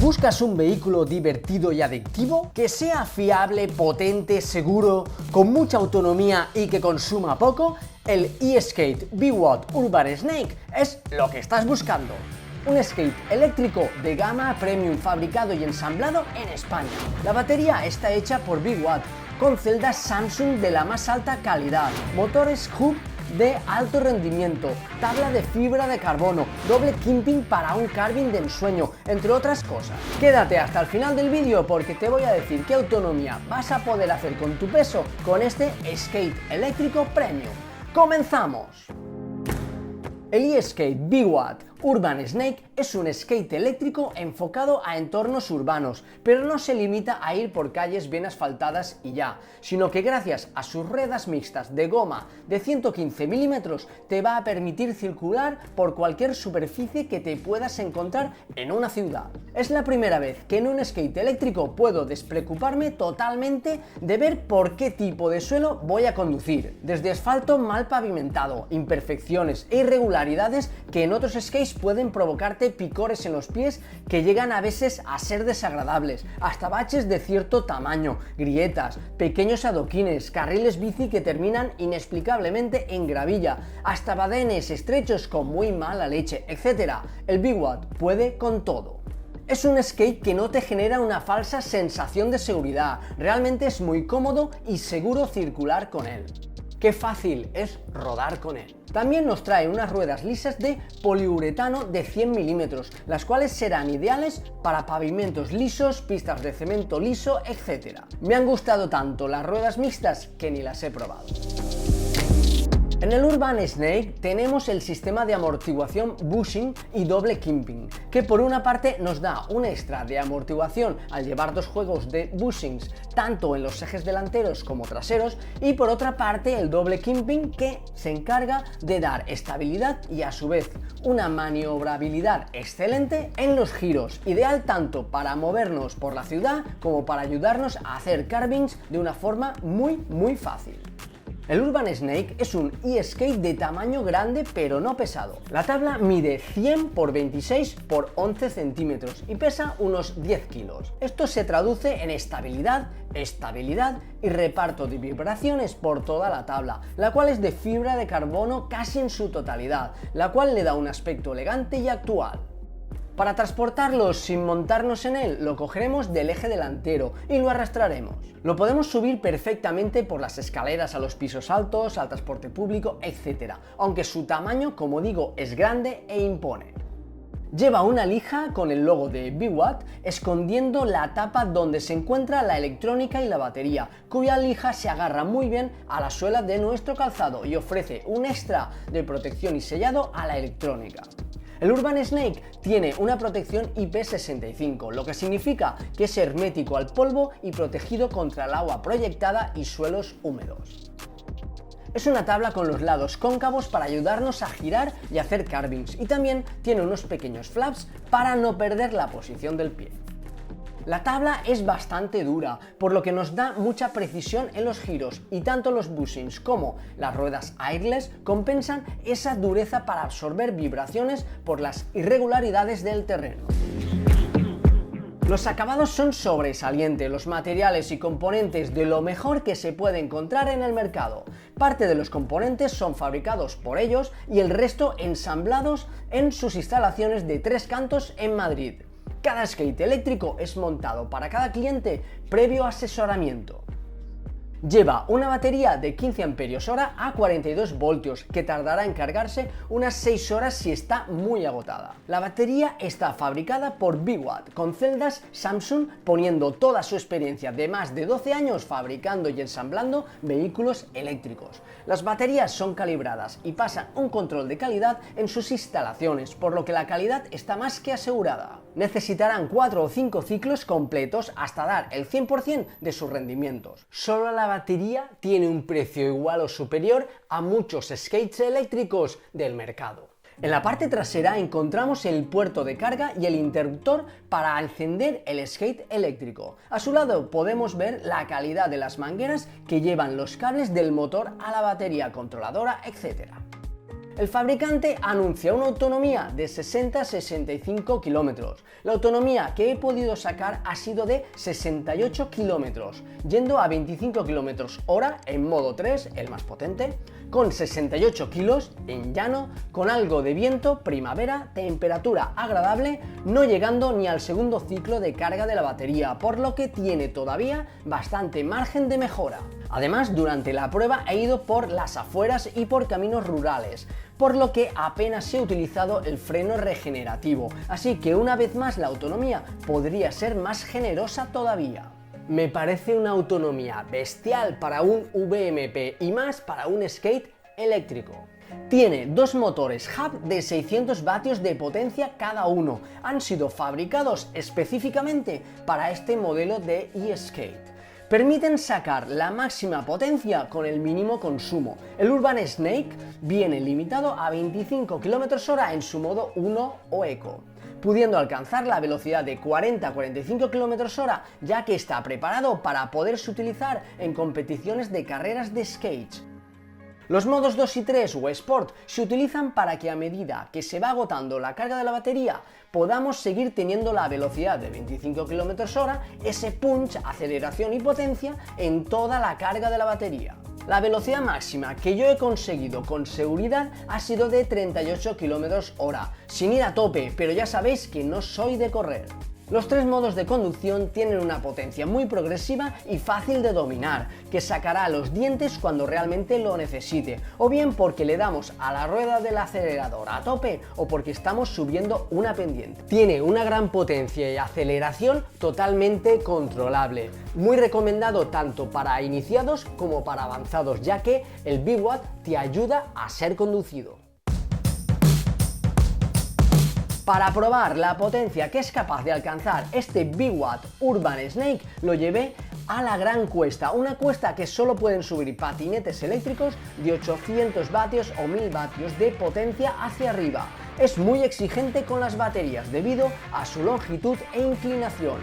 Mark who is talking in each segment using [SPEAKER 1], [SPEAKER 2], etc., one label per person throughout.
[SPEAKER 1] ¿Buscas un vehículo divertido y adictivo? Que sea fiable, potente, seguro, con mucha autonomía y que consuma poco. El eSkate BWatt Urban Snake es lo que estás buscando. Un skate eléctrico de gama premium fabricado y ensamblado en España. La batería está hecha por BWatt con celdas Samsung de la más alta calidad, motores Hub de alto rendimiento, tabla de fibra de carbono, doble kimping para un carving de ensueño, entre otras cosas. Quédate hasta el final del vídeo porque te voy a decir qué autonomía vas a poder hacer con tu peso con este skate eléctrico premium. ¡Comenzamos! El eSkate BWatt Urban Snake es un skate eléctrico enfocado a entornos urbanos, pero no se limita a ir por calles bien asfaltadas y ya, sino que gracias a sus ruedas mixtas de goma de 115 milímetros te va a permitir circular por cualquier superficie que te puedas encontrar en una ciudad. Es la primera vez que en un skate eléctrico puedo despreocuparme totalmente de ver por qué tipo de suelo voy a conducir, desde asfalto mal pavimentado, imperfecciones e irregularidades que en otros skates pueden provocarte picores en los pies que llegan a veces a ser desagradables, hasta baches de cierto tamaño, grietas, pequeños adoquines, carriles bici que terminan inexplicablemente en gravilla, hasta badenes estrechos con muy mala leche, etc. El BWatt puede con todo. Es un skate que no te genera una falsa sensación de seguridad, realmente es muy cómodo y seguro circular con él. Qué fácil es rodar con él. También nos trae unas ruedas lisas de poliuretano de 100 milímetros, las cuales serán ideales para pavimentos lisos, pistas de cemento liso, etc. Me han gustado tanto las ruedas mixtas que ni las he probado. En el Urban Snake tenemos el sistema de amortiguación bushing y doble kimping, que por una parte nos da un extra de amortiguación al llevar dos juegos de bushings tanto en los ejes delanteros como traseros, y por otra parte el doble kimping que se encarga de dar estabilidad y a su vez una maniobrabilidad excelente en los giros, ideal tanto para movernos por la ciudad como para ayudarnos a hacer carvings de una forma muy fácil. El Urban Snake es un eSkate de tamaño grande pero no pesado. La tabla mide 100 por 26 por 11 centímetros y pesa unos 10 kilos. Esto se traduce en estabilidad y reparto de vibraciones por toda la tabla, la cual es de fibra de carbono casi en su totalidad, la cual le da un aspecto elegante y actual. Para transportarlo sin montarnos en él, lo cogeremos del eje delantero y lo arrastraremos. Lo podemos subir perfectamente por las escaleras a los pisos altos, al transporte público, etc. Aunque su tamaño, como digo, es grande e impone. Lleva una lija con el logo de BWatt escondiendo la tapa donde se encuentra la electrónica y la batería, cuya lija se agarra muy bien a la suela de nuestro calzado y ofrece un extra de protección y sellado a la electrónica. El Urban Snake tiene una protección IP65, lo que significa que es hermético al polvo y protegido contra el agua proyectada y suelos húmedos. Es una tabla con los lados cóncavos para ayudarnos a girar y hacer carvings, y también tiene unos pequeños flaps para no perder la posición del pie. La tabla es bastante dura, por lo que nos da mucha precisión en los giros, y tanto los bushings como las ruedas airless compensan esa dureza para absorber vibraciones por las irregularidades del terreno. Los acabados son sobresalientes, los materiales y componentes de lo mejor que se puede encontrar en el mercado. Parte de los componentes son fabricados por ellos y el resto ensamblados en sus instalaciones de Tres Cantos en Madrid. Cada skate eléctrico es montado para cada cliente previo asesoramiento. Lleva una batería de 15 amperios hora a 42 voltios que tardará en cargarse unas 6 horas si está muy agotada. La batería está fabricada por BWatt con celdas Samsung, poniendo toda su experiencia de más de 12 años fabricando y ensamblando vehículos eléctricos. Las baterías son calibradas y pasan un control de calidad en sus instalaciones, por lo que la calidad está más que asegurada. Necesitarán 4 o 5 ciclos completos hasta dar el 100% de sus rendimientos. Solo la batería tiene un precio igual o superior a muchos skates eléctricos del mercado. En la parte trasera encontramos el puerto de carga y el interruptor para encender el skate eléctrico. A su lado podemos ver la calidad de las mangueras que llevan los cables del motor a la batería controladora, etc. El fabricante anuncia una autonomía de 60-65 kilómetros. La autonomía que he podido sacar ha sido de 68 kilómetros, yendo a 25 kilómetros hora en modo 3, el más potente, con 68 kilos en llano, con algo de viento, primavera, temperatura agradable, no llegando ni al segundo ciclo de carga de la batería, por lo que tiene todavía bastante margen de mejora. Además, durante la prueba he ido por las afueras y por caminos rurales, por lo que apenas he utilizado el freno regenerativo, así que una vez más la autonomía podría ser más generosa todavía. Me parece una autonomía bestial para un VMP y más para un skate eléctrico. Tiene dos motores hub de 600 vatios de potencia cada uno. Han sido fabricados específicamente para este modelo de e-skate. Permiten sacar la máxima potencia con el mínimo consumo. El Urban Snake viene limitado a 25 km/h en su modo 1 o Eco, pudiendo alcanzar la velocidad de 40-45 km/h, ya que está preparado para poderse utilizar en competiciones de carreras de skates. Los modos 2 y 3 o Sport se utilizan para que a medida que se va agotando la carga de la batería podamos seguir teniendo la velocidad de 25 km/h, ese punch, aceleración y potencia en toda la carga de la batería. La velocidad máxima que yo he conseguido con seguridad ha sido de 38 km/h, sin ir a tope, pero ya sabéis que no soy de correr. Los tres modos de conducción tienen una potencia muy progresiva y fácil de dominar, que sacará los dientes cuando realmente lo necesite, o bien porque le damos a la rueda del acelerador a tope o porque estamos subiendo una pendiente. Tiene una gran potencia y aceleración totalmente controlable, muy recomendado tanto para iniciados como para avanzados, ya que el VWatt te ayuda a ser conducido. Para probar la potencia que es capaz de alcanzar este VWatt Urban Snake, lo llevé a la Gran Cuesta, una cuesta que solo pueden subir patinetes eléctricos de 800 vatios o 1000 vatios de potencia hacia arriba. Es muy exigente con las baterías debido a su longitud e inclinación.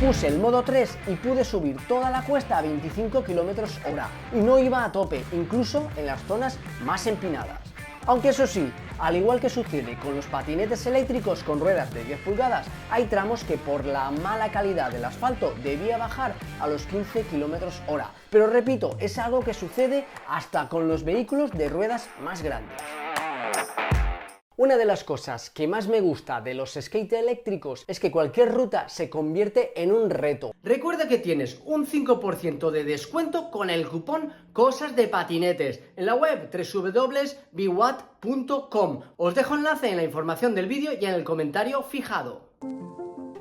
[SPEAKER 1] Puse el modo 3 y pude subir toda la cuesta a 25 km/h y no iba a tope, incluso en las zonas más empinadas. Aunque eso sí, al igual que sucede con los patinetes eléctricos con ruedas de 10 pulgadas, hay tramos que por la mala calidad del asfalto debía bajar a los 15 km/h. Pero repito, es algo que sucede hasta con los vehículos de ruedas más grandes. Una de las cosas que más me gusta de los skate eléctricos es que cualquier ruta se convierte en un reto. Recuerda que tienes un 5% de descuento con el cupón Cosas de Patinetes en la web www.bwatt.com. Os dejo enlace en la información del vídeo y en el comentario fijado.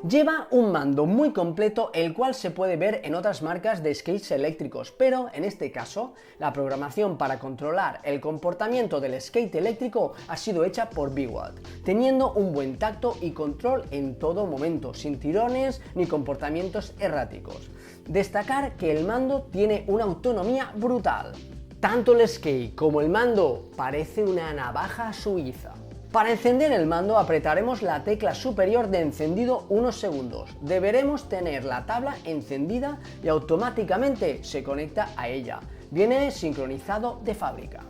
[SPEAKER 1] Lleva un mando muy completo, el cual se puede ver en otras marcas de skates eléctricos, pero en este caso la programación para controlar el comportamiento del skate eléctrico ha sido hecha por VWatt, teniendo un buen tacto y control en todo momento, sin tirones ni comportamientos erráticos. Destacar que el mando tiene una autonomía brutal. Tanto el skate como el mando parece una navaja suiza. Para encender el mando apretaremos la tecla superior de encendido unos segundos. Deberemos tener la tabla encendida y automáticamente se conecta a ella. Viene sincronizado de fábrica.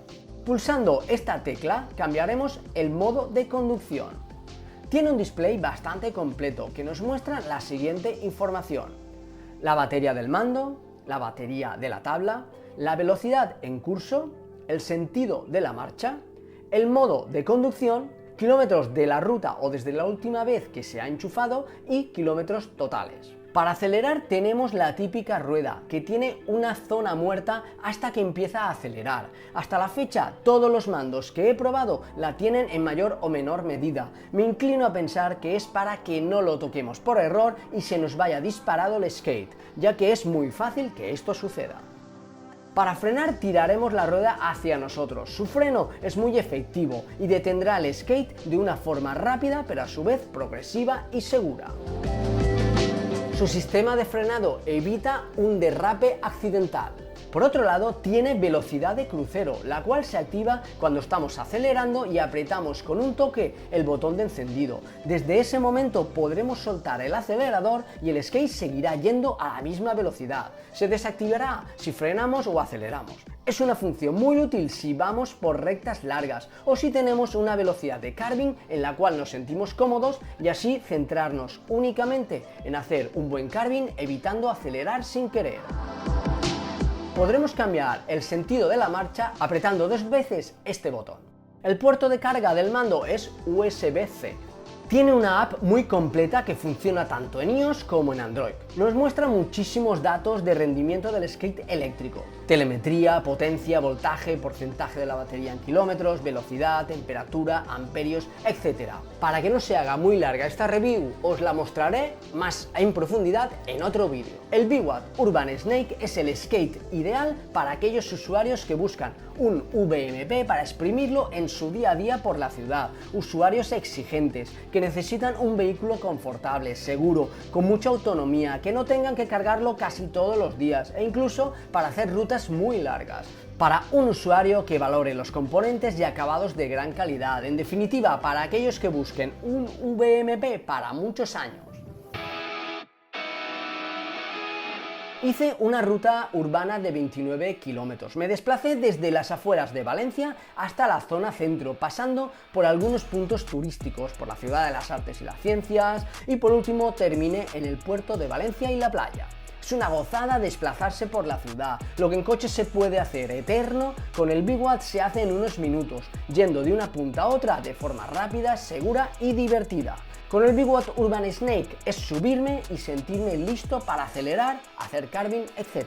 [SPEAKER 1] Pulsando esta tecla cambiaremos el modo de conducción. Tiene un display bastante completo que nos muestra la siguiente información: la batería del mando, la batería de la tabla, la velocidad en curso, el sentido de la marcha, el modo de conducción, kilómetros de la ruta o desde la última vez que se ha enchufado y kilómetros totales. Para acelerar tenemos la típica rueda que tiene una zona muerta hasta que empieza a acelerar. Hasta la fecha todos los mandos que he probado la tienen en mayor o menor medida. Me inclino a pensar que es para que no lo toquemos por error y se nos vaya disparado el skate, ya que es muy fácil que esto suceda. Para frenar tiraremos la rueda hacia nosotros. Su freno es muy efectivo y detendrá el skate de una forma rápida pero a su vez progresiva y segura. Su sistema de frenado evita un derrape accidental. Por otro lado, tiene velocidad de crucero, la cual se activa cuando estamos acelerando y apretamos con un toque el botón de encendido. Desde ese momento podremos soltar el acelerador y el skate seguirá yendo a la misma velocidad. Se desactivará si frenamos o aceleramos. Es una función muy útil si vamos por rectas largas o si tenemos una velocidad de carving en la cual nos sentimos cómodos y así centrarnos únicamente en hacer un buen carving evitando acelerar sin querer. Podremos cambiar el sentido de la marcha apretando 2 veces este botón. El puerto de carga del mando es USB-C. Tiene una app muy completa que funciona tanto en iOS como en Android. Nos muestra muchísimos datos de rendimiento del skate eléctrico. Telemetría, potencia, voltaje, porcentaje de la batería en kilómetros, velocidad, temperatura, amperios, etc. Para que no se haga muy larga esta review, os la mostraré más en profundidad en otro vídeo. El Biwatt Urban Snake es el skate ideal para aquellos usuarios que buscan un VMP para exprimirlo en su día a día por la ciudad, usuarios exigentes que necesitan un vehículo confortable, seguro, con mucha autonomía, que no tengan que cargarlo casi todos los días e incluso para hacer rutas muy largas. Para un usuario que valore los componentes y acabados de gran calidad, en definitiva, para aquellos que busquen un VMP para muchos años. Hice una ruta urbana de 29 kilómetros. Me desplacé desde las afueras de Valencia hasta la zona centro, pasando por algunos puntos turísticos, por la Ciudad de las Artes y las Ciencias y por último terminé en el puerto de Valencia y la playa. Es una gozada desplazarse por la ciudad. Lo que en coche se puede hacer eterno, con el Biwatt se hace en unos minutos, yendo de una punta a otra de forma rápida, segura y divertida. Con el Biwatt Urban Snake es subirme y sentirme listo para acelerar, hacer carving, etc.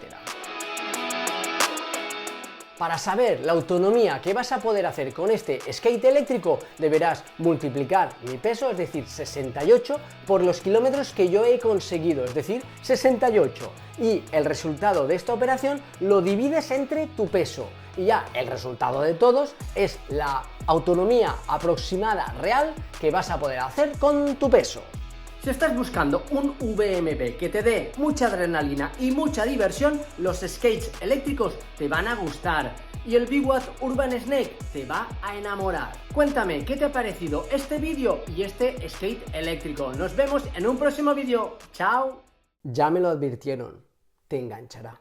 [SPEAKER 1] Para saber la autonomía que vas a poder hacer con este skate eléctrico, deberás multiplicar mi peso, es decir, 68, por los kilómetros que yo he conseguido, es decir, 68. Y el resultado de esta operación lo divides entre tu peso. Y ya el resultado de todos es la autonomía aproximada real que vas a poder hacer con tu peso. Si estás buscando un VMP que te dé mucha adrenalina y mucha diversión, los skates eléctricos te van a gustar y el Biwatt Urban Snake te va a enamorar. Cuéntame qué te ha parecido este vídeo y este skate eléctrico. Nos vemos en un próximo vídeo. ¡Chao! Ya me lo advirtieron, te enganchará.